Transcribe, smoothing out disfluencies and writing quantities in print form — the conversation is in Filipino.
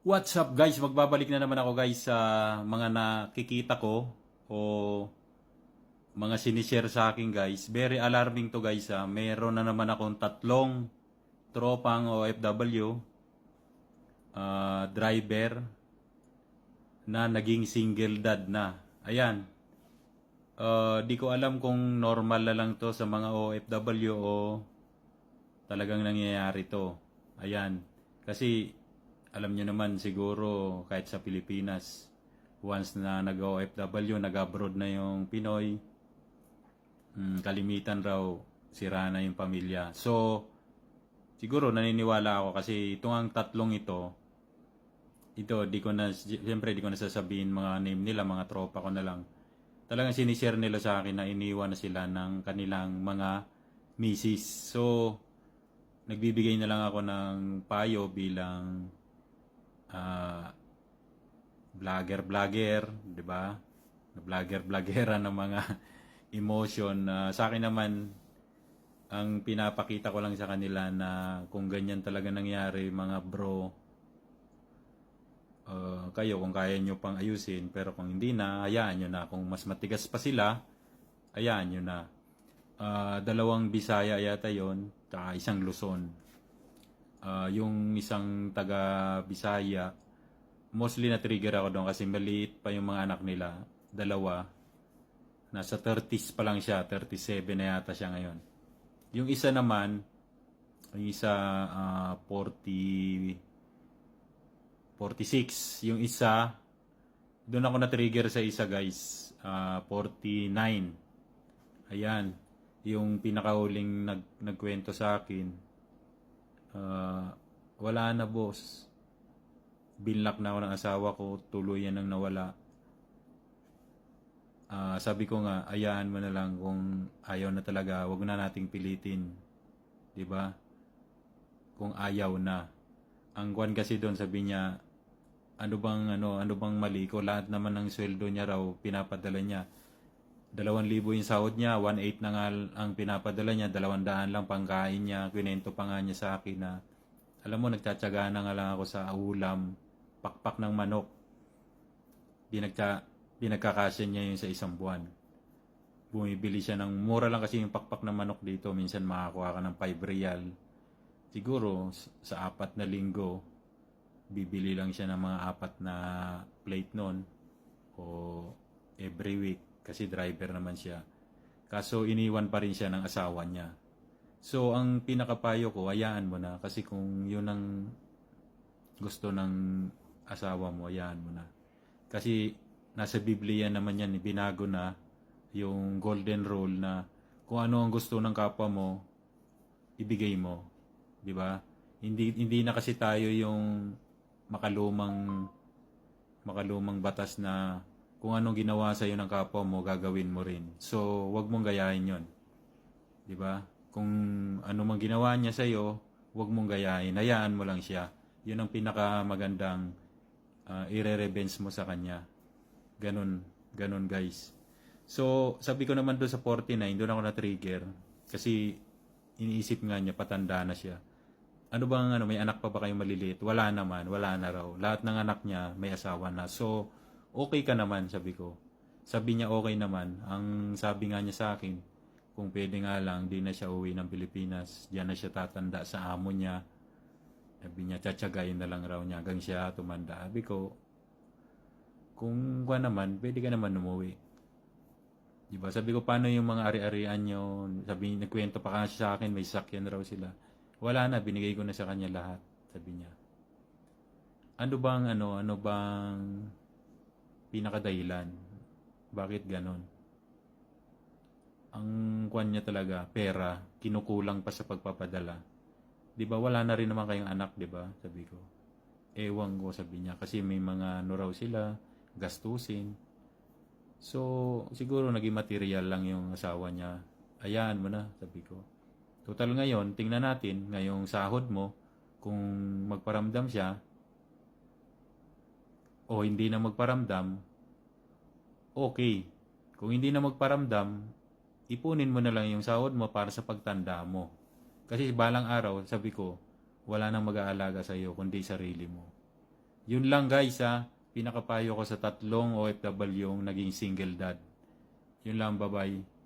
What's up guys? Magbabalik na naman ako guys sa mga nakikita ko o mga sinishare sa akin guys. Very alarming to guys ha. Meron na naman akong tatlong tropang OFW, driver na naging single dad na. Ayan. Di ko alam kung normal na lang to sa mga OFW o talagang nangyayari to. Ayan. Kasi alam nyo naman siguro kahit sa Pilipinas, once na nag-OFW, nag-abroad na yung Pinoy, kalimitan raw sira na yung pamilya. So, siguro naniniwala ako kasi itong ang tatlong ito di ko na, siyempre di ko na sasabihin mga name nila, mga tropa ko na lang. Talagang sinishare nila sa akin na iniwan na sila ng kanilang mga misis. So, nagbibigay na lang ako ng payo bilang vlogger, 'di ba? Vlogger-vloggera ng mga emotion. Sa akin naman, ang pinapakita ko lang sa kanila na kung ganyan talaga nangyari, mga bro, kayo kung kaya nyo pang ayusin, pero kung hindi na, hayaan nyo na. Kung mas matigas pa sila, hayaan nyo na. Dalawang Bisaya yata yon, tsaka isang Luzon. Yung isang taga Bisaya, mostly na-trigger ako doon kasi maliit pa yung mga anak nila. Dalawa. Nasa 30s pa lang siya. 37 na yata siya ngayon. Yung isa naman, yung isa 46. Yung isa, doon ako na-trigger sa isa guys. 49. Ayan. Yung pinakahuling nagkwento sa akin, wala na boss. Binlock na ako ng asawa ko, tuluyan nang nawala. Sabi ko nga, ayaan mo na lang kung ayaw na talaga, wag na nating pilitin. 'Di ba? Kung ayaw na. Ang kwan kasi doon, sabi niya, ano bang mali ko? Lahat naman ng sweldo niya raw pinapadala niya. 2,000 yung sahod niya, 1,800 na nga ang pinapadala niya, 200 lang pangkain niya. Kwento pa nga niya sa akin na, alam mo, nagtsatsaga na nga lang ako sa ulam, pakpak ng manok. Pinagkakasya niya yun sa isang buwan. Bumibili siya ng, mura lang kasi yung pakpak ng manok dito, minsan makakuha ka ng 5 real. Siguro, sa 4 na linggo, bibili lang siya ng mga 4 na plate nun, o every week. Kasi driver naman siya. Kaso iniwan pa rin siya ng asawa niya. So ang pinakapayo ko, hayaan mo na. Kasi kung yun ang gusto ng asawa mo, hayaan mo na. Kasi nasa Biblia naman yan, binago na yung golden rule na kung ano ang gusto ng kapwa mo, ibigay mo. Di ba? Hindi na kasi tayo yung makalumang batas na kung anong ginawa sa iyo ng kapwa mo, gagawin mo rin. So, wag mong gayahin 'yon. 'Di ba? Kung ano mang ginawa niya sa iyo, wag mong gayahin. Hayaan mo lang siya. 'Yun ang pinakamagandang ire-revenge mo sa kanya. Ganun guys. So, sabi ko naman doon sa 49, doon ako na-trigger kasi iniisip nga niya patanda na siya. Ano bang may anak pa ba kayong maliliit? Wala naman, wala na raw. Lahat ng anak niya may asawa na. So, okay ka naman, sabi ko. Sabi niya okay naman. Ang sabi nga niya sa akin, kung pwede nga lang, di na siya uwi ng Pilipinas. Diyan na siya tatanda sa amo niya. Sabi niya, tsatsagayin na lang raw niya hanggang siya tumanda. Sabi ko, kung ka naman, pwede ka naman umuwi. Diba? Sabi ko, paano yung mga ari-arian niyo? Sabi niya, nagkwento pa kasi sa akin, may sakyan raw sila. Wala na, binigay ko na sa kanya lahat, sabi niya. Ano bang pinakadahilan? Bakit ganon? Ang kwan niya talaga, pera, kinukulang pa sa pagpapadala. 'Di ba wala na rin naman kayong anak, 'di ba? Sabi ko. Ewan ko, sabi niya, kasi may mga raw sila, gastusin. So, siguro naging material lang yung asawa niya. Ayaan mo na, sabi ko. Total ngayon, tingnan natin, ngayong sahod mo, kung magparamdam siya, o hindi na magparamdam, okay. Kung hindi na magparamdam, ipunin mo na lang yung sahod mo para sa pagtanda mo. Kasi balang araw, sabi ko, wala nang mag-aalaga sa iyo kundi sarili mo. Yun lang guys ha. Pinakapayo ko sa tatlong OFW yung naging single dad. Yun lang, bye-bye.